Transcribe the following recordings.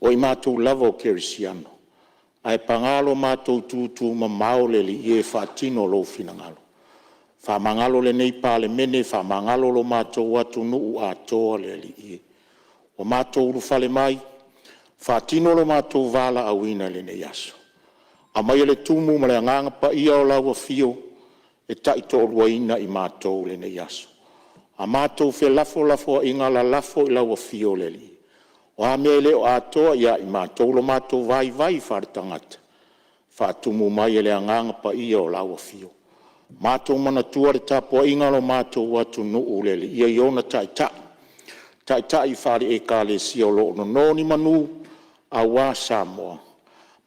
o i mātou lava o kerisiano. Ai pangalo mātou tūtū mamao le li ie whaatino lo finangalo. Whamangalo le nei pāle mene, whamangalo lo mātou atu nuu a toa le li ie. O mātou urufale mai, whaatino lo mātou vala awina le nei aso. A mai le tumu ma le anganga pa ia o laua fio, e taito o ruaina i mātou le nei aso. A mātou fe lafo a inga la lafo i laua fio le li. O a mea leo a toa ia i mātou lo mātou vai wharetangata. Whaatumu mai le anganga pa ia o laua fio. Mātou mana tua re tapo inga lo mātou watu nuu le li. Ia iona taita. Taita i whare e ka le si o lo no noni manu a wā Samoa.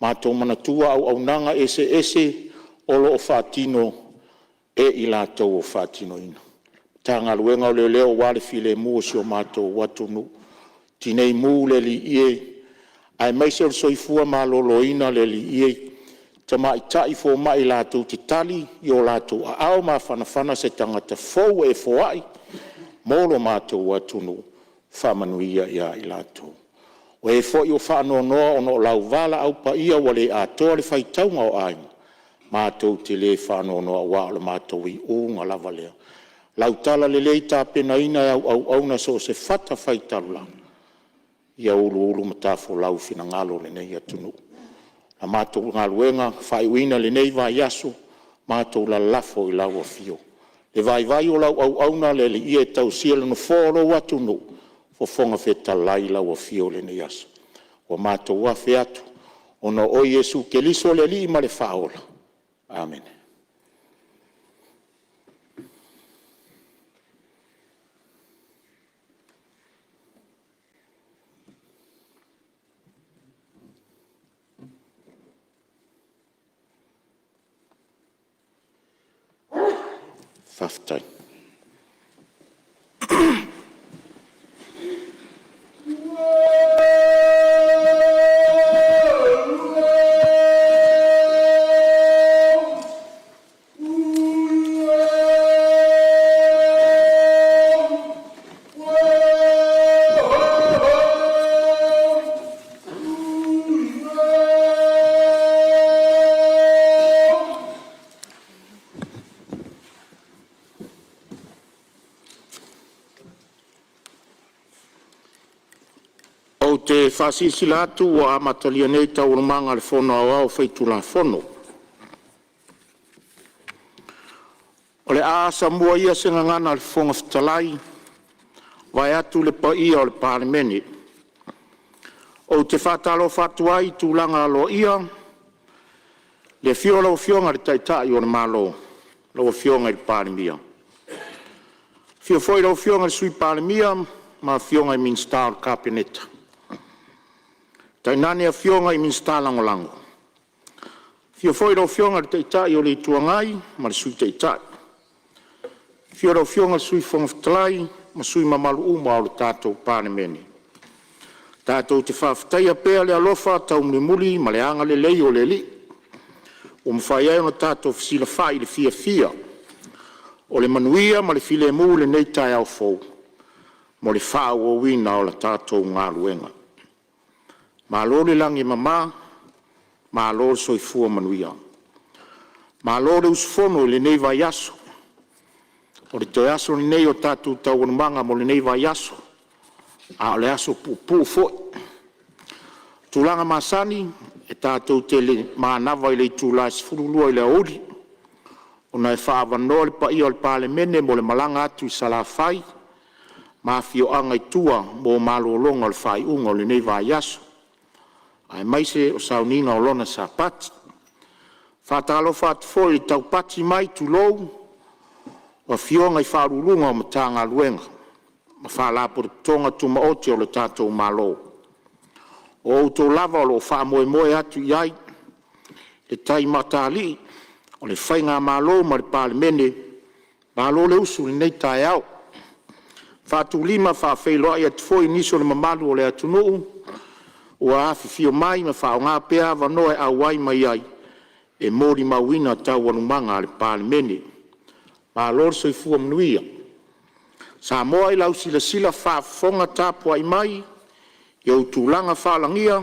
Mātou mana tua au nanga ese o lo o whaatino e i lātou o whaatino ina. Tanga luenga o leo wale file mua si o mātou watu nuu. Tinei mū le li ie, ai maise o soifua mā loloina le li ie, ta mai tai fo mai lātou te tali, i o lātou a au mā whanawhana se tangata fau e foai, mōlo mātou atunu, whamanuia ia i lātou. O e fo i o whanoa noa o no lau vala au pa ia wale a toa le whaitaunga o aina, mātou te le whanoa noa wa o le mātou i unga lava lea. Lau tala le leita pena ina au na so se whata whaitaru lana. Ia ulu matafo lau fina ngalo le nei atunu. A mātou ngaluenga, whaiwina le nei vai aso, mātou la lafo i lau a fio. Le vai o lau au auna le li ie tau siela no fōro atunu, fo fonga feta lai lau a fio le nei aso. O mātou wa fe atu, ono o Yesu ke liso le li ma le whaola. Amen. Faftai. Te whasisilatu o amatalia nei tau manga le whono au whaitu la whono. O le aasa mua ia se ngangana le whonga whitalai, vai atu le pa ia o le pārimene. O te whatalo whatuai tūlanga alo ia, le fio lau fionga le taitai o le malo, lau fionga i le pārimia. Fio foi lau fionga le sui pārimia, ma fionga i minsta o le kapeneta. Tainane a fionga i minsta langolango. Fio foi lau fionga le taitai o le tuangai, ma le sui taitai. Fio lau fionga le sui whongawhitalai, ma sui mamalu uma o le tātou pārimene. Tātou te whawhitaia pēa le alofa tau muli ma le anga le lei o le li. O mwhai ai ona tātou whisila whai le fia. O le manuia ma le file mu le nei tai au fau. Mo le whao o wina o le tātou ngā luenga. Ma lo le langi mama, ma lo le soifua manuia. Ma lo le usfono le nei vai aso. O le toi aso le nei o tātou tau manga mo le nei vai aso. A le aso pu fo. Tulanga masani e tātou te le mānawa i le tūlai sifurulua i le auri. O na e whaavanoa le pa ia o le pāle mene mo le malanga atu i salawhai. Ma fio anga i tua mo malo longa le whai unga o le nei vai aso. Ai maise o saunina o lona sa pati. Whātalo whātufoi i tau pati mai tu lou. O fionga i whaarurunga o matanga luenga. Ma whālapo tonga tuma oti o le tātou malo. O auto lava o lo whaamoe atu iai. E tai matali. O le whainga malo ma le pāle mene. Malo le usu le nei tai au. Whātu lima whaafeiloa i atufoi niso le mamalu o le atunuu. O afi fio mai ma whao ngā pēa wanoe au wai mai ai. E mori mawina tau wanumanga le pāle mene. Ma lor soifua mnuia. Sa moa i lau sila whaafonga tāpua i mai. Iau tūlanga whalangia,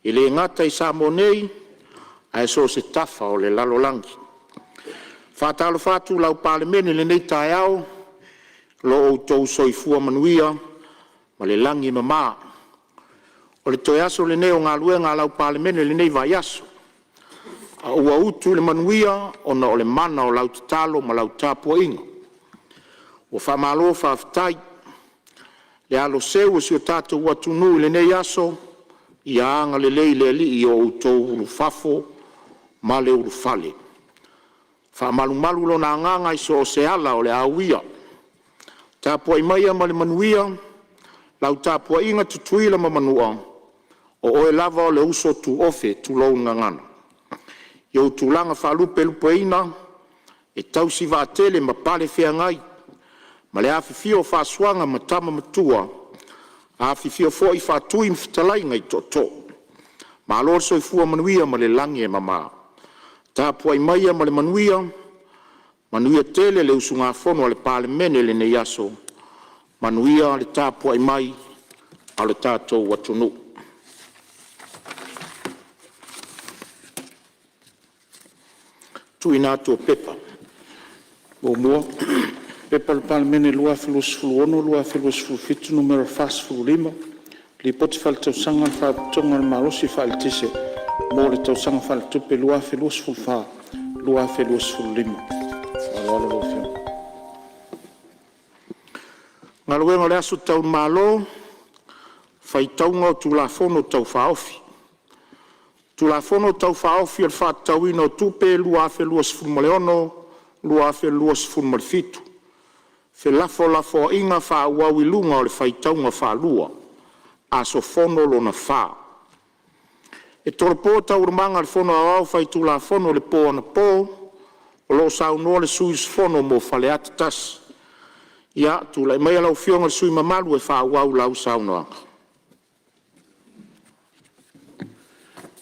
i le ngata i Samonei, ai so se tafa o le lalolangi. Whātalo whātu lau palemene le nei tae au, lo o tau soifua manuia, ma le langi mamā. O le toi aso le neo ngā luenga lau palemene le nei vai aso. A ua utu le manuia, ona o le mana o lau tatalo ma lau tāpua inga. O whamalo whawhitai, le alo seu o si o tātou watunu le nei aso, i anga le lei le li i o utou uru fafo, ma le uru fale. Whamalu lo na nganga i so o se ala o le awia. Tāpua i maia ma le manuia, lau tāpua inga tutuila ma manua, o oe lava o le uso tu ofe tu lou ngangana. Iau tūlanga whalupe lupe ina, e tausi vātele ma pale whea ngai, ma le awhiwhio whāsuanga ma tama matua, a awhiwhio fo i whātui mwhitalai ngai toto. Ma alor soi fua manuia ma le langi e mama. Tāpua i maia ma le manuia tele le usunga fono le pale mene le nei aso, manuia le tāpua i mai, a le tātou watunu. Tui nātua pepa. O mua, pepa le palemene lua filos ono, lua filos fitu, numero fas lima, li poti fale tausanga le whatonga le malosi fale tise, mo le tausanga fale tupe lua filos fa, lua filos lima. Aloalo lo fio. Ngaluenga le aso tau malo, whaitaunga o tulafono tau whaofi. Tulafono tau whaofi al whaatauina o tupe lua filos fulmaleono, lua fe luas fun fitu. Fe lafo inga fa wawi lunga o le whaitaunga wha lua. Aso fono lo na wha. E toropo tau urmanga le fono au whaitu la fono le po ana po. O lo sau noa le suis fono mo whale atatas. Ia, tu lai mai lau fionga le sui mamalu e wha wau lau sau noanga.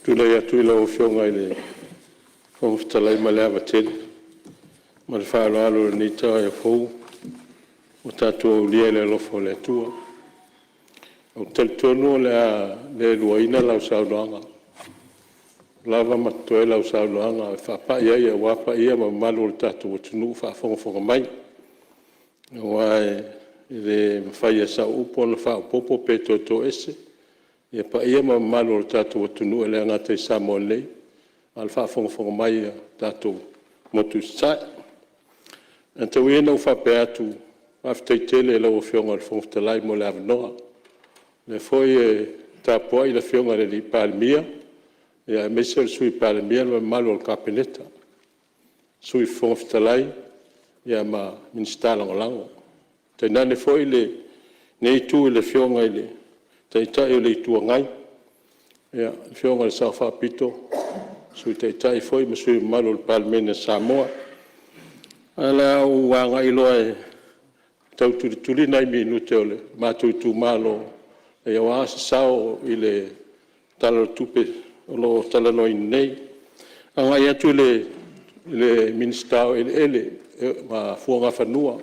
Tu lai atu i lau fionga i le whawhtalai ma le awa tele. Ma le whaaloalo ni tā e fau, o tātua o lia le lofo le atua. O talitono le luaina lau saunoanga. Lava matoe lau saunoanga, e whapa ia ia wapa ia ma malu le tātua o tunu, whafonga mai. Wae, le mawhai a sa upo na whaopopo pe toto ese. Ia pa ia ma malu le tātua o tunu, e le angata i Samoa lei. Al whafonga mai a tātua motu sai. Anta wena u whape atu, awhitaitele e lau o whionga le whongwhtalai mo le avanoa. Le foi e tāpua i la whionga le li Palemia, ia mesa le sui Palemia le malo le kapeneta. Sui whongwhtalai, ia ma ministala ngolango. Tainane foi le nei tu le whionga i le taitai o le itua ngai. Ia whionga le sa whapito, sui taitai foi ma sui malo le Palemia Samoa. Ala o wanga i loa e tau tuli nai minute o le mātou tu malo e au asa sao i le tala tupe o lo tala noi nei. Anga i atu le ministao ele ma fuanga whanua.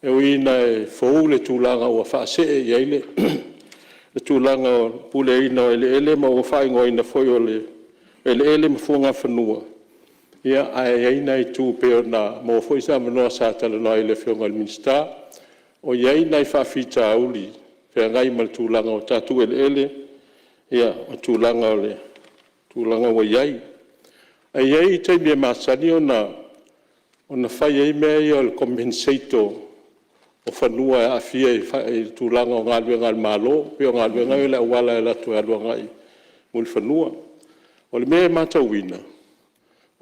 E o ina e fau le tūlanga o whaase e iaile. Le tūlanga o pule ina o ele ma o whaingo ina foi o le ele ma fuanga whanua. Ia ai nei tu pe na mo foi sa manoa sa tala noi le whionga le minista o iai nei whawhita auli pe ngai mal tūlanga o tātu ele ia o tūlanga o le tūlanga o iai ai iai tai mea masani o na whai ei mea i o le compensator o whanua a fia i tūlanga o ngāluenga le malo pe o ngāluenga i le awala e latu e aluanga i mul whanua o le mea matawina.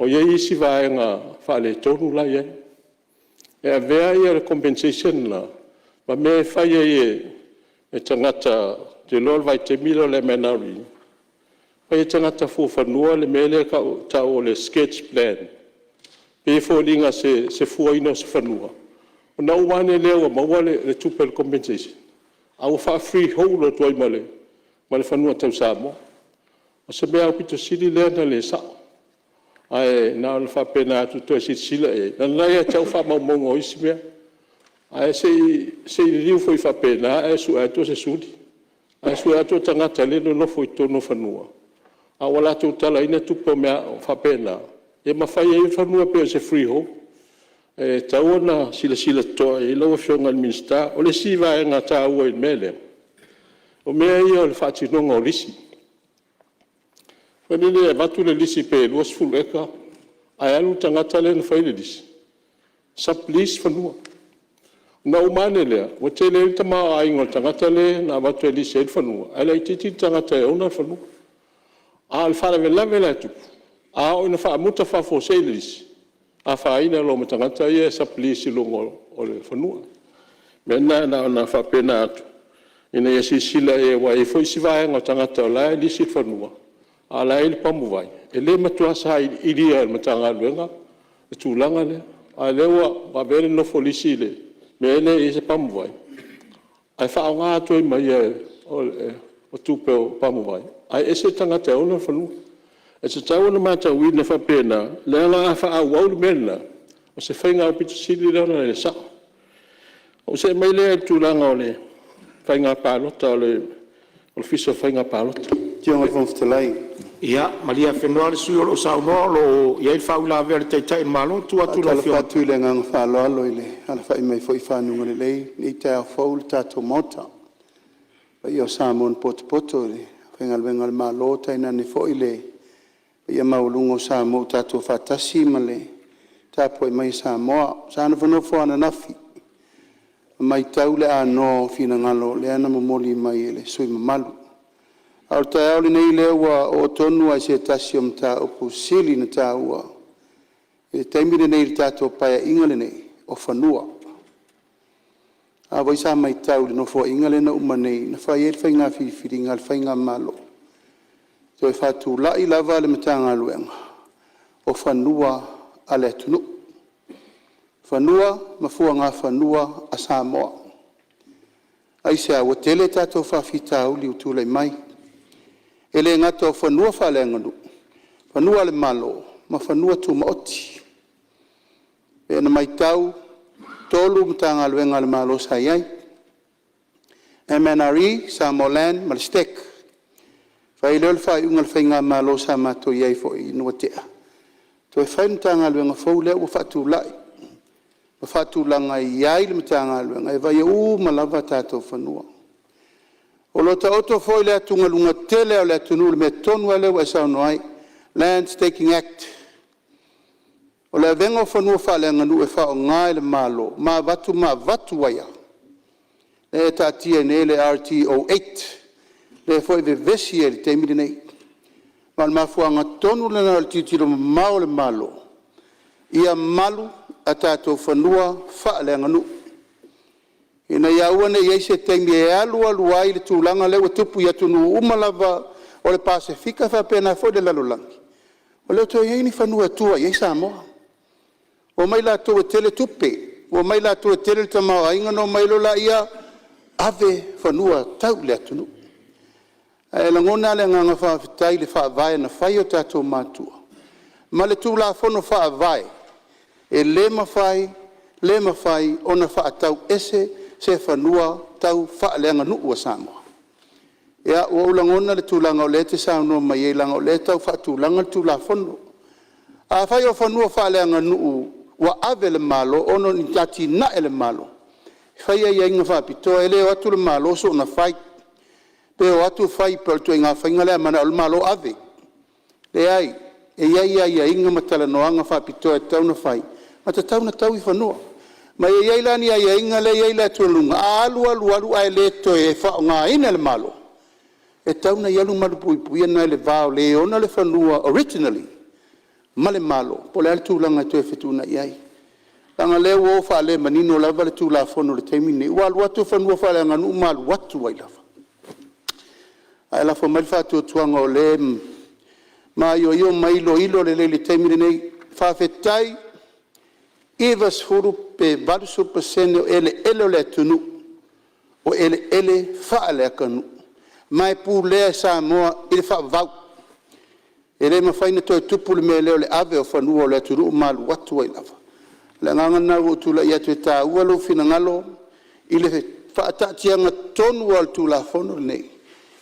O ia isi vaenga whale tonu la ia. E a vea ia le compensation la. Ma me whai e tangata te lol vai te milo le menari. Whai e tangata fu whanua le mele ka ta o le sketch plan. Pe fo linga se fua ino se whanua. O na uwane leo ma wale le tupe le compensation. Au wha free whole o tuai male. Ma le whanua tau Samoa. O se mea upito sili lea na le sao. Ai na le fa pena tu to si sila e na ia tau fa mo mo isi mea ai se riu foi fa pena e su e to se sudi Ai sui atu tangata le no lofo i tono whanua. A wala tu tala ina tupo mea whapena. E mawhai e whanua peo se freehold. E taona sila toa e lawa whionga minsta. O le siwa e ngā tā ua i mele. O mea ia o le whaatinonga o lisi. Whanine e matu le lisi pe luas fulu eka. Ai alu tangata le na whaile lisi. Saplis whanua. Na umane lea, wa te lea tama aingo tangata le na watu e lisi e whanua. Ai lai titi tangata e ona whanua. A le whara vela vela tupu. A o ina wha muta wha fo se lisi. A wha ina lo ma tangata ia e saplis i longo o le whanua. Mena na wha pena atu. Ina ia sila e wa e fo isi vaenga tangata o lai lisi whanua. A lai le pamu vai. E le matua sa i ria le matanga luenga. E tūlanga le. A lewa wa vele no fo lisi le. Me ele i se pamu vai. Ai wha ngā atu i mai o tupe o pamu vai. Ai ese tangata ona whanua. E se tau na mata wina wha pena. Le ala a wha au au mena. O se whainga o pita sili rana le sa. O se mai le tūlanga o le whainga pālota o le fiso whainga pālota. Tionga i whamwhitalai. Ia, malia whenua le sui o sao noa lo iai whau la vere te tai malo tu atu la Atala whiona. whātui le nganga whālo alo i le. Ala whai mai fwoi whānunga le lei. Ni te au whau le tātou mota. Pai o Samoan poto le. Whengal wengal malo taina ni fwoi le. Pai a maulungo Samoa tātou whātasi ma le. Tāpoi mai Samoa. Sāna whanofo ana nafi. Mai tau le anō whina ngalo. Le ana momoli mai e le sui mamalu. Au tai au li nei lewa o tonu ai se tasi o mta opu sili na tā ua. E taimire nei li tātou paia ingale nei o whanua. A wai sa mai tau li no fo ingale na uma nei na whai e whainga whiwhiri ngā whainga malo. Toi whātu lai lava le matanga luenga o whanua a le tunu. Whanua mafua ngā whanua a Samoa. Ai se a watele tātou whawhitau li utulei mai. Ele ngata o whanua whalenga nu. Whanua le malo, ma whanua tu maoti. E na mai tau, tolu mtanga luenga le malo sa iai. MNRE, Samoland, Malstek. Whai leo le whai unga le whainga malo sa mato iai fo i nuatea. Toi whai mtanga luenga fau leo wa whatu lai. Wa whatu langa iai le mtanga luenga. E vai malava tātou whanua. O lo ta oto foi le atunga lunga tele o le atunu me tonu ale wa sa noai Land Staking Act. O le vengo fonu fa le nganu e fa o ngai le malo ma vatu waya. Le ta TNA le RTO 8 le foi ve vesiel te mi nei. Mal ma fu anga tonu le na titilo ma le malo. Ia malu atato fanua fa le nganu. Ina iaua ne iai se taimi e alu ai le tūlanga lewa tupu ia tunu umalava o le Pasifika whapena fo le lalolangi. O leo toi iai ni whanua tua iai Samoa. O mai la tō e tele tupe. O mai la tō e tele tamau ainga no mai lola ia ave whanua tau le atunu. E langona le nganga whawhitai le whaavae na whai o tātou mātua. Ma le tūla whono whaavae. E le mawhai o na whaatau ese se whanua tau whaaleanga nuu a Samoa. Ea ua ulangona le tūlanga o le te sauno mai e langa o le tau whaatūlanga tūla whono. A whai o whanua whaaleanga nuu wa ave le malo ono ni tati na ele malo. Whai e inga whapitoa e leo atu le malo so na whai. Peo atu whai pel tu inga whainga lea mana o le malo ave. Le ai, e ia inga matala noanga whapitoa e tau na whai. Mata tau na tau I whanua. Ma iai lani ai inga le iai la tualunga. Alu ai le to e whao ngā ina le malo. E tauna ialu malu pui na le vao le ona le whanua originally. Ma le malo. Po le al tūlanga to e whetuna iai. Langa le o wha le manino lava le tūla whono le teimine. Ua alu atu whanua wha le nganu malu watu ai lava. Ai la mai whatu tuanga o le ma io mailo ilo le teimine nei. Whawhetai Iwa sfuru pe valusu pasene o ele le tunu o ele whaale akanu. Mai pū lea Samoa I le whaavau. E le mawhaina toi tupu le mea leo le ave o whanua o le tunu malu watu ai lava. Le ngangana o tula I atu e tā ualo whina ngalo I le whaatatianga tonu al tula whono nei.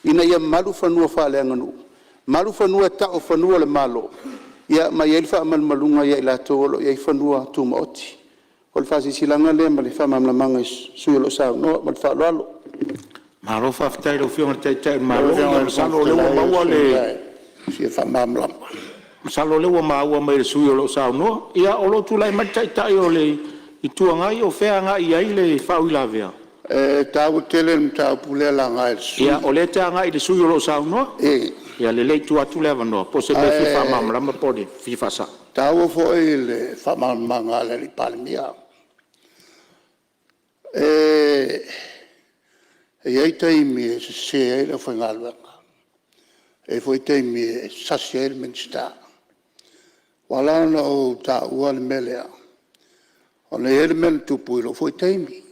ina ia malu fanua faaleaga nuu malu fanua ta'o fanua le malo ia mai ai le fa'amalmalunga ia i latou o lo iai fanua tumaoti o le fa'asisilaga lea ma le fa'amamlamaga sui o lo saunoa ma le fa'aloalo Malo whaftai lo whionga teitai malo le salo lewa maua le sia fa'amamlama salo lewa maua mai le sui o lo saunoa ia o lo tulai mai teitai o le i tuangai o whea ngai ai le whauilavea tau tele mta pule la ngai ia o le te ngai le sui o lo saunoa ia le leitu atu le vanoa po se pe fifa mamlama po le fifa sa tau fo le fa'amamanga le palmia e tai mi se le foi ngalwa e foi tai mi sasiel minsta wala no ta wal melea on le element tu puilo foi tai mi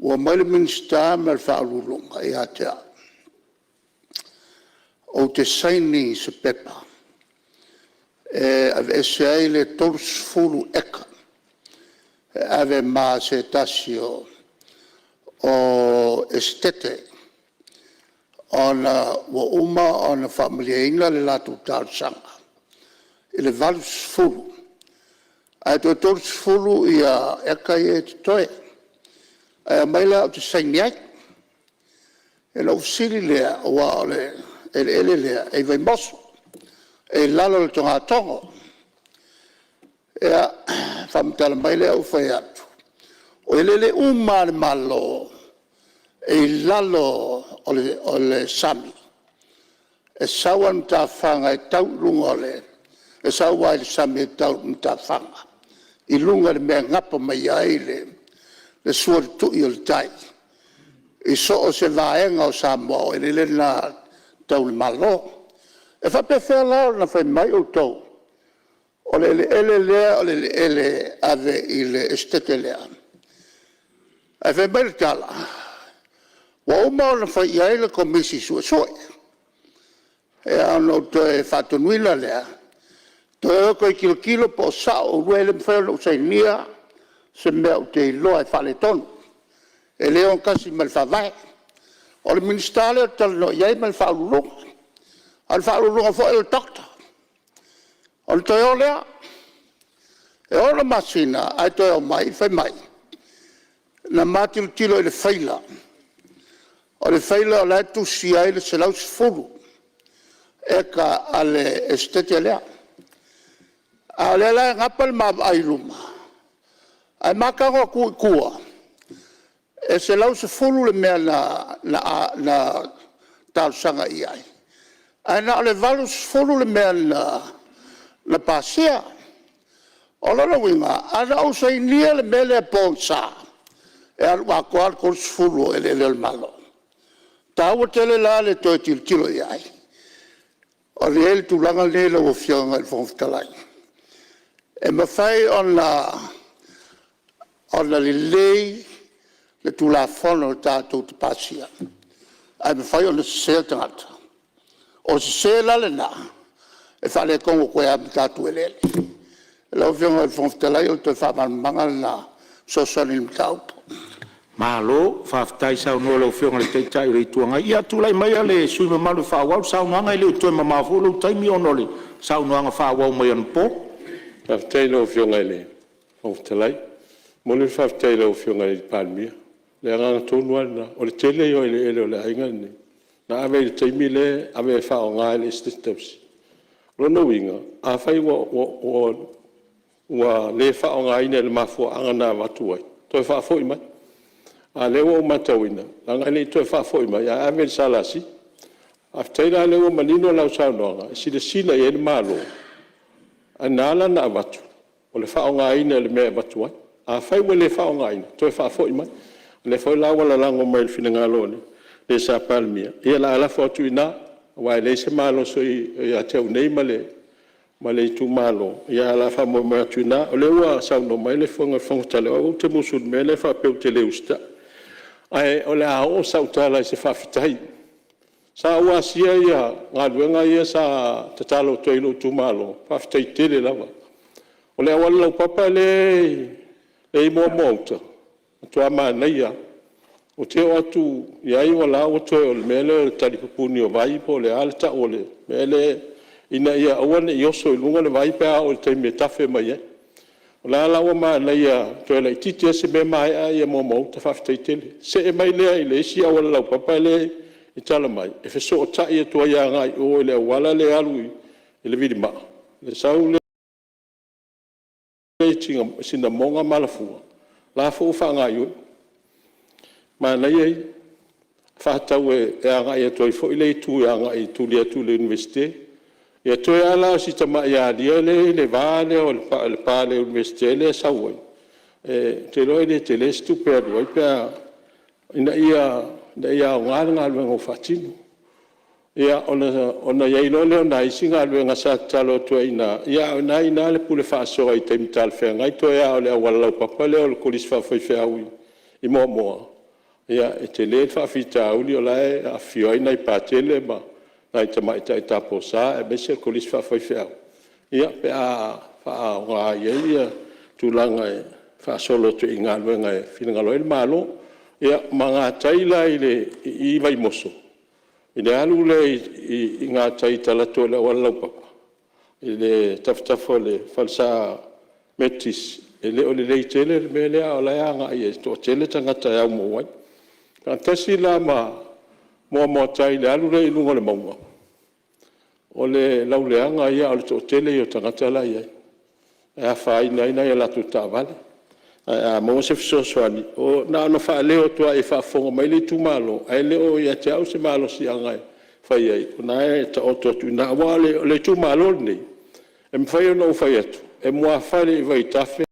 o mai minsta mal fa'alulunga ia te o te saini se pepa ave se le tors fulu eka ave ma se tasio o estete ona o uma ona familia inga le latu talsanga ele valus fulu ai to tors fulu ia eka e toe ai mai la te saini ai ele ofsili le o le ele le e vai mosso e lalo le tonga tongo ia famtala mai le o fai atu o ele uma le malo e lalo o le sami e sawan ta fanga e tau lunga le e sawa le sami e tau ta fanga i lunga le mea ngapa mai ai le suar tu i o le tai i so o se vaenga o Samoa e le na tau le malo e fa pe fe la na fa mai o tau o le ele ave il estetele e fa bel tala wa uma na fa ia le komisi su e ano te fatto nuila le to ko kilo po sa o le fa lo sai nia se me o te lo e fa le ton e le on kasi mal fa vai o le ministale tal no ia mal fa lu al fa lu fo el doctor al to olea e ola masina ai to mai fa mai na matil tilo le faila o le faila la tu sia ile se laus fulu eka ale estetele ale la ngapal ma ai luma ai maka ko kua e se laus fulu le mea na tal sanga iai ai na le valus fulu le mea na pasia o la winga ana o sei nia le mele ponsa e al qual col fulu e le malo tau tele la le to tilo iai o le tu langa le lo fianga il fon talai e ma fai on la lei le tu la fono tato tu pasia ai ma fai on le seltat o se la le na e fa le con ko ya tato ele lo fianga il fon talai o to fa mangala so sonin tau malo whaftai sau no lo whionga le teitai rei tuanga ia tulai mai ale sui mamalu whawau sau nganga ile utoi mamafu lo taimi onole sau nganga whawau mai an po whaftai lo whionga ile whaftalai mole whaftai lo whionga ile palmia le anganga tonu ana o le tele yo ile o le ainga ni na ave le taimi le ave whaonga ile stitopsi rono winga a whai wa le whaonga ine le mafu angana watu ai toi whafoi mai a lewo matawina langa ni to fa foi ma ya ave salasi aftaila lewo manino la saunga si de sila e malo anala na watu o le fa nga ina le me watu a fai le fa nga ina to fa foi ma le foi la wala lango mai fina ngalo le sa palmia e la fotu ina wa le se malo so ya te nei male tu malo ya la fa mo ma tu na le wa sauno mai le fonga tale o te musul me le fa pe te le usta ai o le o sautala se fa fitai sa wa sia ia ngaluenga ia sa tatalo toilo tu malo fa fitai tele lava o le wala papa le mo monta tu ama naia O te o atu, iai o la o toe o le mele o le talipupuni o vai po le ale ta o le mele ina ia awane i oso i lunga le vai pea o le taimi e tafe mai e. O la la o maa na ia toe la ititi ase me mai a ia mo mau ta whaftaitele. Se e mai lea i le isi a wala lau papa le i tala mai. E feso o tai e tua ia ngai o le wala le alu i le vidi maa. Le sau le tinga sina monga malafua. La fo fa ngai o. Ma na ia whatau e anga i atoi fo i le tu anga i tu le universite. Ia toi ala si tama ia lia le vale o le pale universite le sauai. Te roi le te le stupe adu ai pia ina ia o ngāra ngā whatinu. Ia ona iei lo leo na isi ngā luenga sa talo tua ina. Ia o na ina le pule whaasoa i teimi tal whea ngai toi au le awalau papa leo le kolis whawhai whea ui i moa moa. Ia e te le whawhita auli o lae a whioi nei pātele ma nai tamaita i tapo sa e mese kolis whawhai whea. Ia pe a wha ngā iei ia tūlanga e whaasolo tu i ngā luenga e whinangalo e malo. Ia ma ngā taila i le i vai moso. I le alu le i ngā tai talato le walau papa. I le taftafo le falsa metis. E le o le lei tele me lea o lea ngā i e to tele tangata e au mo wai. Ka tasi la mua tai le alu le ilunga le maunga. O le lauleanga ia o le to tele i o tangata la ia. E a whaina ina ia latu ta vale. Mo se fiso swani o na no fa leo to e fa fonga mai le tu malo ai leo ia te au se malo si anga fai ai na e ta o to na wale le tu malo ni e me fai no fai atu e mo fa le vai tafe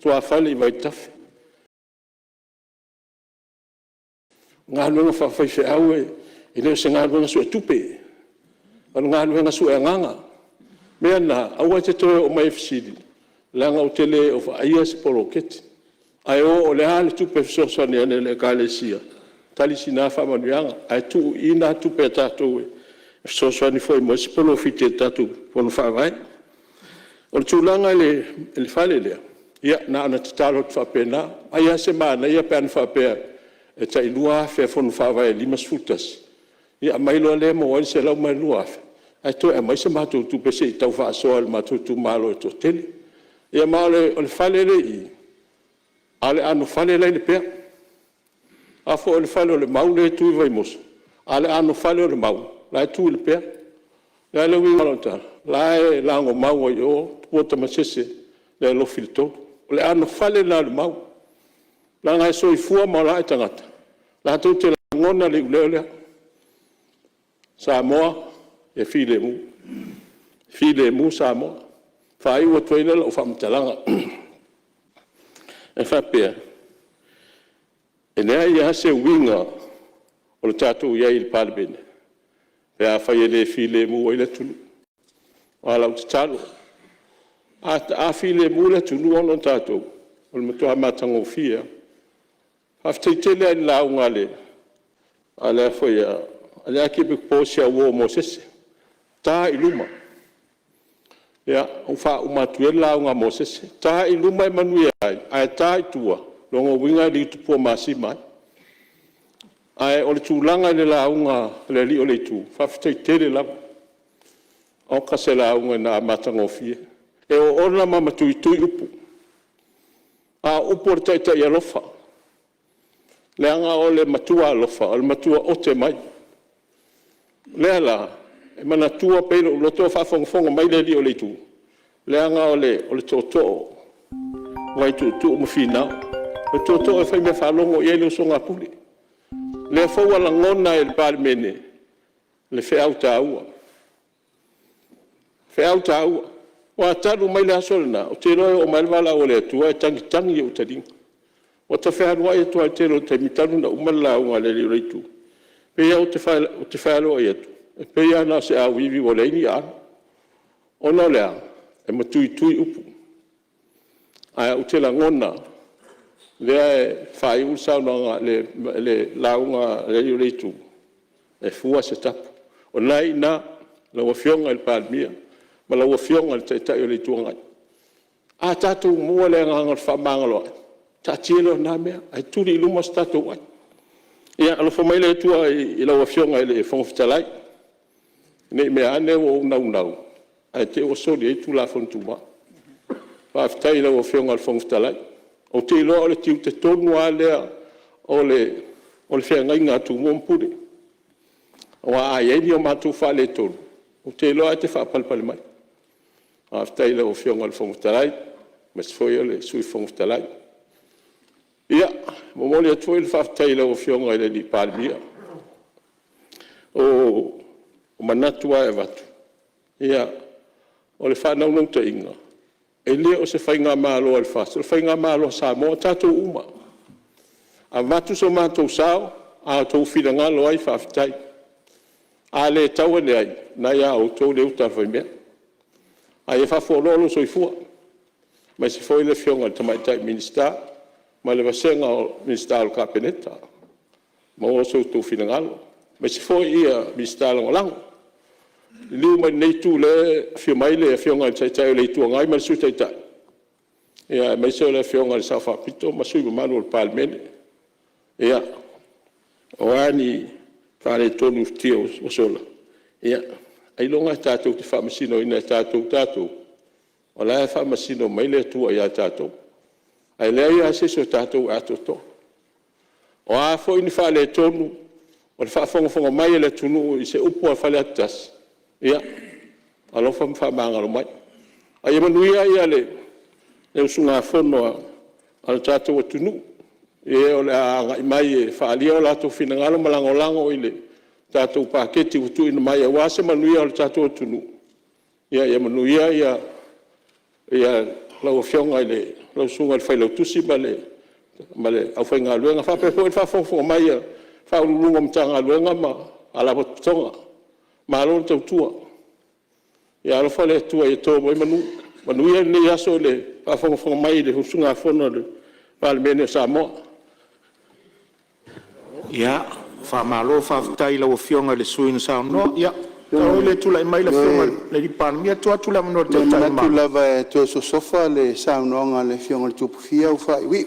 tua fale vai tafe ngā luenga whawhai whi au e leo se ngā luenga su e tupe anu ngā luenga su e nganga mea nā aua te toe o mai fisiri langa o tele o whaia se polo keti ai o le hale tupe fisosani ane le kālesia tali si nā whamanuianga ai tu i nā tupe tātou e fisosani foi mo se polo fite tātou pono whawai o le tūlanga le whale lea ia na ana talo fa pena ai se mana ia pen fa pe e tai lua fe fon fa vai limas futas ia mai lo le mo se la mai lua ai to e mai se matu tu pe se tau fa so al matu tu malo to tel ia male o fale le i ale anu fale le pe a fo le fale le mau le tu vai mos ale anu fale le mau la tu le pe la le wi malota la ngo mau yo pota masese le lo filto le ano fale na le mau la ngai soifua ma la tangata la tu te ngona le ulele Samoa e file mu Samoa fai o toile o fam talanga e fa pe e ne ia se winga o le tatu ia il palbene pe a fai le file mu o le tulu ala o talo a file mula tu nu ono tatou o le matua matagofia aftaitele ai lauga le ale foi ale akipe posi a uo mo sese ta i luma ia o fa o matu e lauga mo sese ta i luma e manui ai ta i tua longo winga li tu po masima ai o le tulaga i le lauga le li o le tu fa aftaitele lava o kase lauga na matagofia e o ona mama tui upu a upu taita ia lofa le anga o le matua lofa o le matua o te mai le ala e mana tua pe lo to fa fonga mai le di o le tu le anga o le to wai tu mo fina o to e fai me fa longo e le songa puli le fo wala ngona e par mene le fe auta ua wa talu mai la solna o te lo o mai wala o le tu e tangi o tading o te fe harua e tu al te lo te mitanu na umala o le le tu pe ya o te fa lo e tu pe ya na se a vivi o le ni a o no le e matui upu ai o te la ngona le fai un sa no le launga le tu e fua se tap o nai na la fionga il palmia ma la fionga il tai o le tuanga a tatu mo le nganga fa mangalo ta tilo na me ai turi luma stato wa ia lo fa mai le tua i la fionga le fon fitalai ne me ane o nau ai te o soli e tu la fon tuma fa fitai la fionga al fon fitalai o te lo le tiu te tonu ale o le fianga inga tu mo mpure wa ai ni o matu fa le tonu o te lo te fa palpal mai after ile o fionga al fongtalai mas foi le sui fongtalai ia mo le tu il fa ile o fionga ile di palmia o manatua e vatu ia o le fa não te inga ele o se fa inga malo al fa se fa inga malo sa mo tatu uma a vatu so mato sao a to fina ngalo ai fa tai ale tau le ai na ia o to le uta fa me ai fa fo lo so fu ma se foi le fionga tamai tai minister ma le vasenga o minister al capeneta ma o so to fina ngalo ma se foi ia minister lang lu ma nei tu le fio mai le fionga tai le tu ngai ma su tai tai ia ma se le fionga sa fa pito ma su ma no palmen ia o ani fare tonu tio o sola ia ai longa tatou te whamasino ina tatou o la whamasino mai le tua ia tatou ai lea ia seso tatou atoto o a fo ini whale tonu o le whafonga mai le tunu i se upo a whale atas ia alofa mwhamangaro mai ai manuia ia le usunga whono al tatou atunu e o le anga mai e whaalia o lato whinangalo malangolango i le tatou paketi utu ina mai e wase manuia o le tatou tunu ia manuia ia lau fionga i le lau sunga le whailau tusi ma le au whainga luenga whapepo i whafonga mai e whaulunga mtanga luenga ma ala potonga ma alo le tautua ia alo whale tua i tō moi manuia ni aso le whafonga mai le husunga whono le whale mene Samoa ia whamalo whawhitai lau fionga le suina sao no ia tau le tula i mai la fionga le ripana mia tua tula mano te tai ma tula va to so sofa le sao no le fionga le tupu fia u fai wi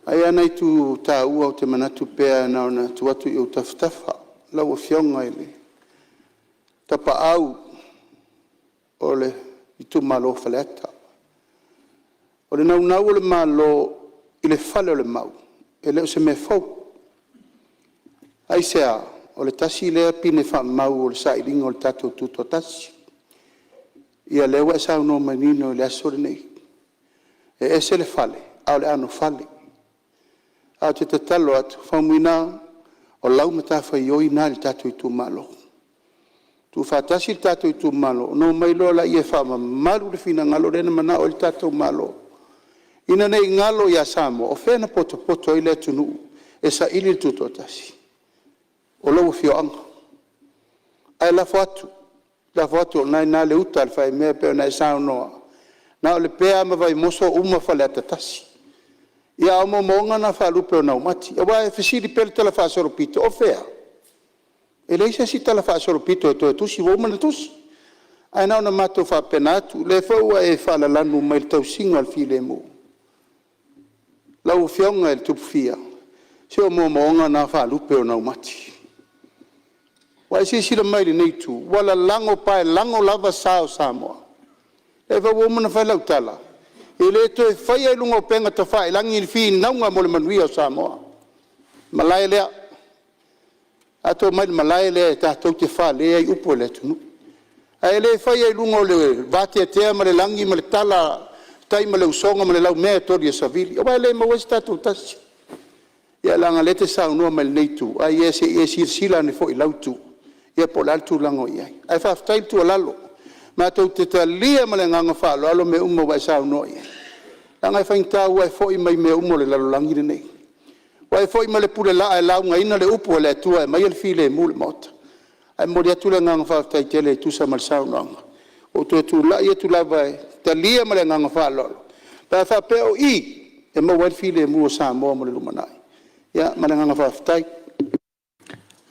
ai ana tu ta u te manatu pe na na tu atu i taftafa lau fionga ile tapa au ole i tu malo faleta ole na le malo ile fale le mau ele se me fo ai sea o le tasi le pine fa mau o le sailing o le tato tuto tasi ia le wa sa no menino le asore nei e se le fale au le ano fale a te talo at famina o lau mata fa yoi na le tato tu malo tu fa tasi le tato tu malo no mai lo la ia fa malu le fina ngalo le mana o le tato malo ina nei ngalo ya samo o fena poto ile tunu e sa ili tuto tasi o lo fio ang ai la foto na le uta al fai me pe na sa no na le pe ama vai moso uma fale tatasi ia mo monga na fa lu pe na mati e vai fisiri per te la fa solo pito o fea e lei se si te la fa solo pito to tu si wo mana tu ai na mato fa penatu le fo e fa la lanu mai tau singo al file mo la u fionga il tup fia se o mo monga na fa lu pe na mati wa si la mai nei tu wala lango pa lango lava sao Samoa e va woman fa la tala ele to fa ia lungo penga to fa langi il fi na nga mo le manuia Samoa malai le ato mai malai le tātou te wha le ai upo le tunu. Ai le whai ai lungo le vate atea ma le langi ma le tala tai ma le usonga ma le lau mea tori a savili. O vai le mawasi tātou tasi. Ia langa le te saunua ma le neitu. Ai e se sila ne fo i lautu. Ia po laltu lango iai. Ai whaftai tu alalo. Ma tau te talia ma le nganga whalo alo me umo vai saunua iai. Langa e whaingtau ai fo i mai me umo le lalo langi le nei. Wai foi ma le pule la e launga ina le upu le tua e mai le file mule mota. Ai mori atu le nganga wha tai tele tu sa mal saunanga. O tu la ia tu la vai talia ma le nganga wha lolo. Pa wha peo i e ma wai file mua sa moa mo le lumanai. Ia ma le nganga wha tai.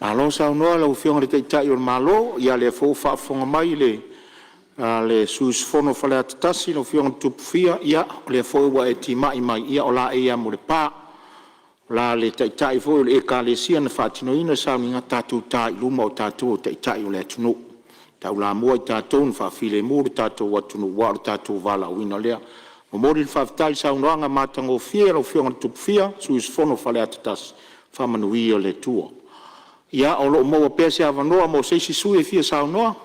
Malo saunoa la ufionga le teitai o malo ia le fo whaafonga mai le sus fono whale atatasi la ufionga tupufia ia le fo ua e timai mai ia o la ia mo le paa. La le taitai fo le ekalesia na fatinoina sa minga tatu tai luma o tatu taitai o le tunu. Tau la mua i tatu na fafile mu le tatu watunu wa le tatu vala wina lea. O mori le fafitai sa unoanga matango fia la ufionga tupufia suis fono fale atatas famanuia le tua. Ia o lo mo pese avanoa mo seisi sui fia sa unoa.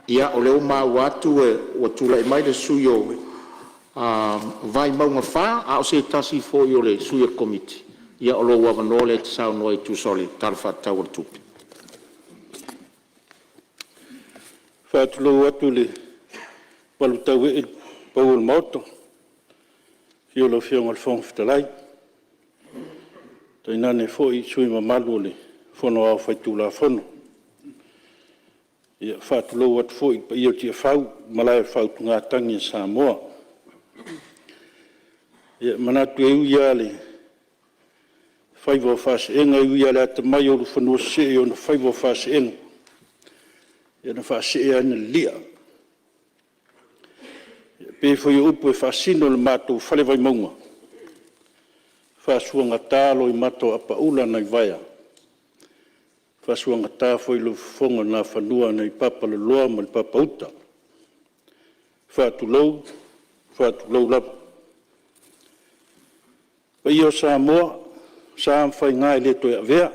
Ia o le uma watu e watula e mai le suyo vai maunga wha, a o se tasi fo i o le suia komiti. Ia o lo wavano le te sao noa i tu soli, tarwha tau o tupi. Whaatulau atu le walu tau e pau o mauto. Ki o lo whionga le whonga whitalai. Tai nane fo i sui mamalu o le whono au whaitula whono. Ia whaatulau atu fo i pa i o tia whau, malai whau tunga tangi sa moa. Ia manatu e uia le whaiva whase enga e uia le ata mai o whanua se o na whaiva whase enga. Ia na whase e ana lia. Ia pe whai upu e whasino le mātou whale vai maunga. Whasuanga tālo i mātou apa ula nei vaia. Whasuanga tā whai lo whonga nā whanua nei papa le loa ma le papa uta. Whatulau lapa. Pa i o Samoa, sa mwhai ngai le toi a vea.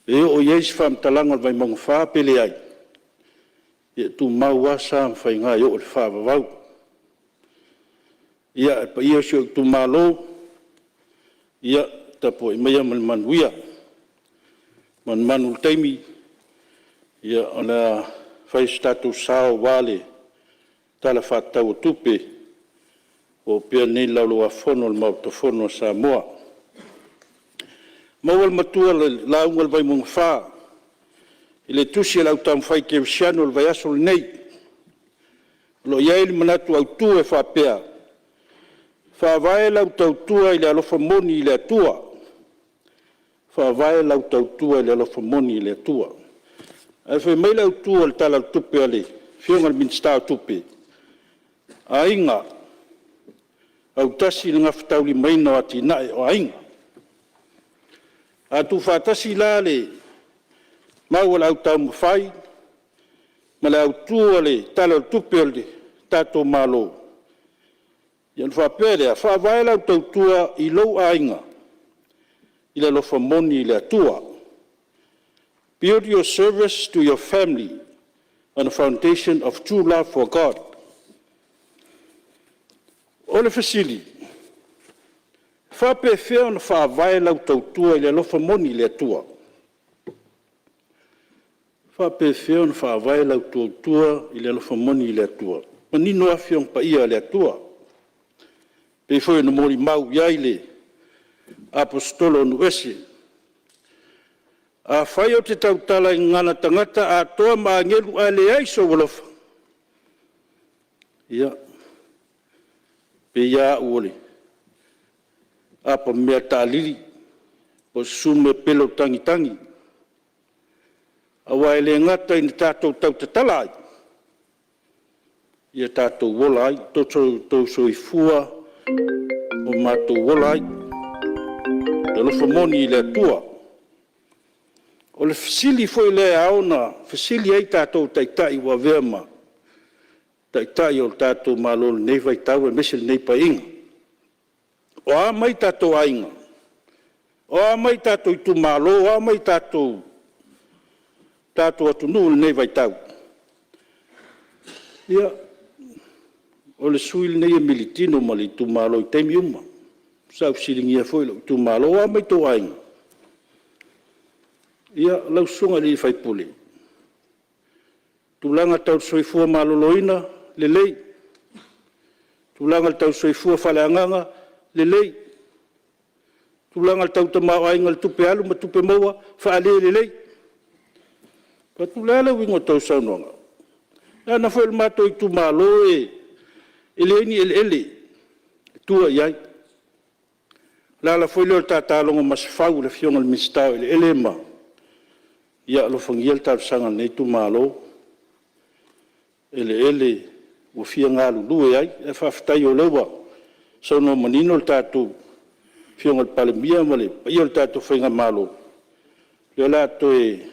E o ieis whamtalanga vai maunga wha pele ai. Ia tu maua sa mwhai ngai o le wha wawau. Ia pa i o sio tu malo, ia tapo i mea man manuia. Man manu teimi, ia ona whai statu sao wale, tala whatau tupe, o pia nei laulo a fono le mauta fono Samoa. Maual matua le laungal vai mong wha, i le tusi lau tam whai ke visiano le vai aso le nei. Lo iai le manatu au tua e whapea. Whawai lau tau tua i le alofa moni i le atua. Whawai lau tau tua i le alofa moni i le atua. Ai whai mai lau tua le tala tupe ale, whionga le minstau tupe. A inga, au tasi le ngaftauli maina o ati nae o ainga. A tu whatasi la le maua le au tau mawhai, ma le au tua le tala tupe o le tato malo. Ian whapere a whawai lau tau tua i lou ainga, i le lofa moni i le atua. Build your service to your family on a foundation of true love for God. O le fasili, whape whea na whawai lau tautua i le lofa moni i le atua. Whape whea na whawai lau tautua i le lofa moni i le atua. Manino a whiong pa ia le atua. Pe whoi na mori mau iai le apostolo nuese. A whai o te tautala i ngana tangata a toa maa ngelu a le aiso walofa. Ia. Pe ia uole. Apa mea tālili. O sume pelo tangi. Awa ele ngata i tātou tautatala ai. Ia tātou wola ai. Tō soifua o mātou wola ai. Le lofa moni i le atua. O le fasili foi le aona. Fasili ai tātou taitai wa veama. Taitai o tātou malolo nei vai tau e mesel nei pa inga. O a mai tātou ainga. O mai tātou i tu mālo, o mai tātou atu nuu nei vai tau. Ia, o le suil nei e militino ma le tu mālo i teimi uma. Sau siringia foi lo tu mālo, o mai tō ainga. Ia, lau sunga li fai pule. Tulanga tau soifua maloloina, le lei. Tulanga tau soifua whaleanganga, le lei. Tulanga tau tamau ainga le tupe alu, ma tupe maua, whaale le lei. Pa tulala wingo tau saunonga. Nā foi le mato i tu malo e leini ele, tua iai. Lala foi leo tātālonga masifau le fionga le mistau ele ma. Ia lo fangiel tau sanga nei tu malo. Ele o fia ngalu lue ai, e whaftai o lewa. Sono manino le tātou fionga le palemia male, pa ia le tātou whainga malo. Leo lato e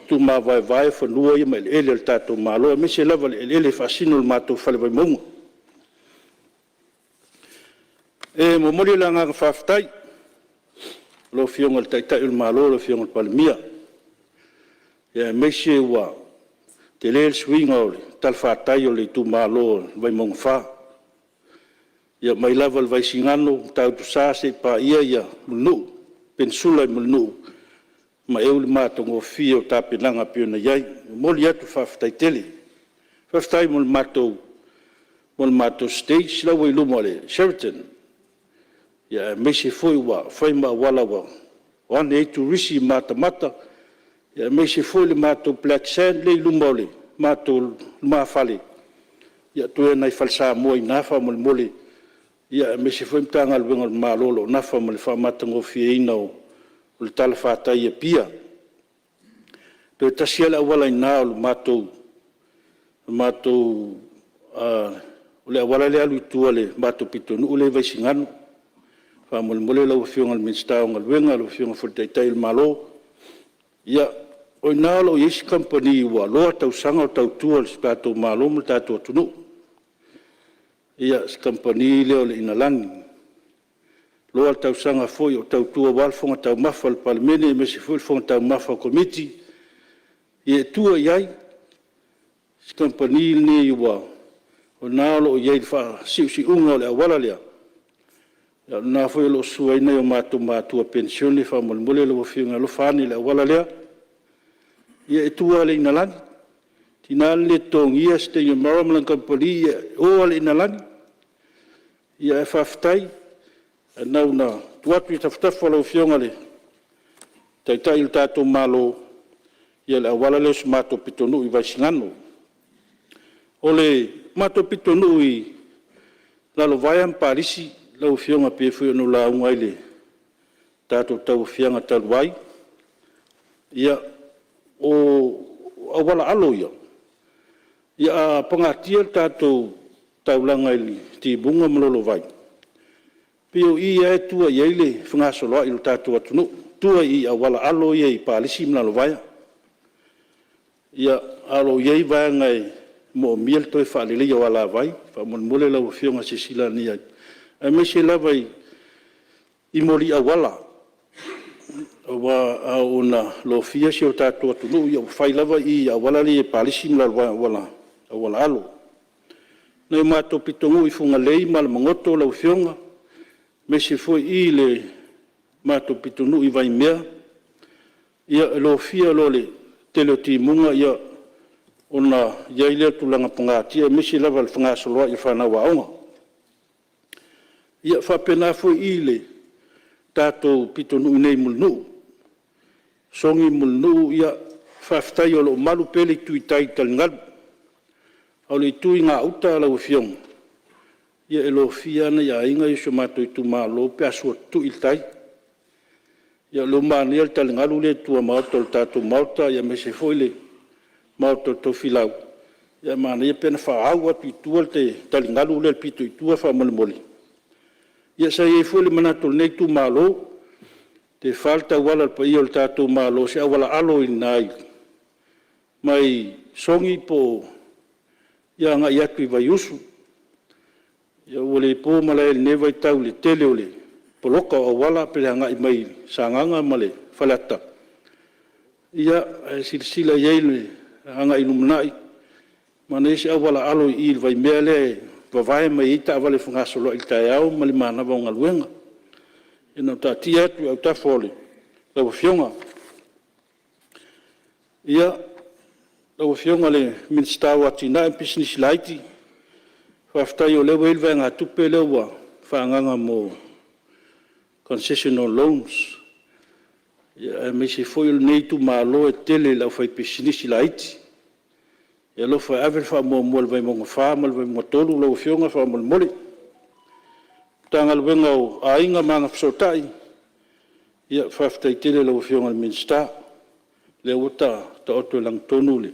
tu ma vai whanua ia ma ele le tātou malo, e mese lava ele whasino le mātou whale vai maunga. E momori la ngā whaftai, lo fionga le taitai le malo, lo fionga le palemia. E mese ua, te leel swinga o le talwhātai o le tu malo vai maunga wha. Ia mai lava le vai singano, tau tu sāse pa ia mulnu, pensula i mulnu. Ma eu le mātongo fia o tāpenanga piona iai, moli atu whawhtai tele. Whawhtai mo le mātou stage, lau i luma le Sheraton. Ia meise foi wa, whaima wala wa, wane eitu risi mata. Ia meise foi le mātou Black Sand, le i luma le mātou mawhale. Ia tue nai falsa mua i nafa mo le mole. Ia meise foi mtanga le wenga le malolo, nafa mo le whamatango fia ina o le tala whātai e pia. Pe tasiela awala i nā o le mātou, o le awala le alu i tua le mātou pitonu, o le vaisingano. Whamole lau fionga le minstao ngal wenga, lau fionga whurtaitai le malo. Ia, o i nā lo Yes Company ua loa tau sanga o tau tua le tātou malo mo le tātou atunu. Ia, si company leo le inalangi. Loa tau sanga foi o tau tua walfonga tau mafa le palemene, me se foi fonga tau mafa o komiti. I tua iai, si company ne iwa, o nālo o iai wha si unga o le awala lea. Ia nā foi lo sua ina o mātua pensione, wha mulmule lo whiunga lo whāni le awala lea. Ia tua le inalani. Tina le tongia ste i Maramalan Company, ia o le inalani. Ia e whaftai, nau na tuatu i tawhtafa lau whionga le taitai il tātou malo ia le awala leo si mātou pitonu i vaisingano. O le mātou pitonu i lalo vaiam parisi lau whionga pe fui anu la unga i le tātou tau whianga taluai. Ia o awala alo ia. Ia pangatia tātou taulanga i tibunga malolo vai. Pio i e tua i eile whangasoloa i lo tātua atunu. Tua i awala alo i e pālisi mna lo vaya. Ia alo i e vaya ngai mo miel toi whaalele i awala vai. Whamon lau whionga se sila ni ai. A me se lava i mori awala. Wa a una lo fia si o tātua atunu. Ia whai lava i awala li e pālisi mna lo vaya awala alo. Nei mātou pitongu i funga lei mala mangoto lau whionga. Me se foi i le mātou pitonu i vai mea. Ia lo fia lo le tele timunga ia ona iai lea tulanga pangatia. Me se lava le whangasoloa i whanau aonga. Ia whapena foi i le tātou pitonu i nei mulnu. Songi mulnu ia whaftai o lo malu pele tui tai talingalu. Au le tui ngā uta lau fionga. Ia e lo fia na ia inga i so mātou i tu malo pe asua tu il tai. Ia lo mani al talingalu le tua mauta o tātou mauta ia me se foi le mauta o tau filau. Ia mani ia pena whaau atu i tua te talingalu le pito i tua wha mole. Ia sa ia foi le manato nei tu malo te falta wala pa i o tātou malo se awala alo i nai. Mai songi po ia ngai atu i vai usu. Ia ole po malai ne vai tau le tele ole poloka o wala pe hanga I mai sanganga male falata ia silsila yele hanga ilumnai mana isi awala alo I vai mele vai mai ita vale funga solo I taiao male mana vonga luenga ina tatia tu au tafole la fionga ia la fionga le minsta watina business lighti faftai o le wel venga tupe le wa fanganga mo concessional loans ia me se foi o nei tu malo e tele la foi business lighti ia lo foi aver fa mo vai mo fa mo vai mo tolu la fionga fa mo mole tangal venga o ainga manga sotai ia faftai tele la fionga minsta le uta ta oto lang tonule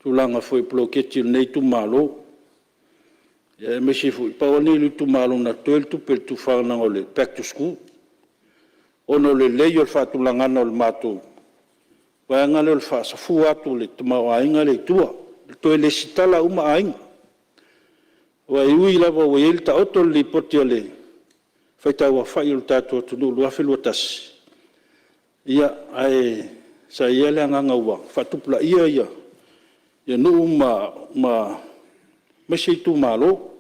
tulanga foi bloquete nei tu malo ia me se foi pa oni lu tu malo na tol tu per tu fa na ole back to school ono le leio fa tu langa no mato va ngale fa sa fu atu le tu ma ainga le tua to le sitala uma ainga wa iui la wa il ta oto li potiole fa ta wa fa il ta to tu lu afi lu tas ia ai sa ia le nganga wa fa tu pla ia ia no ma se tu malo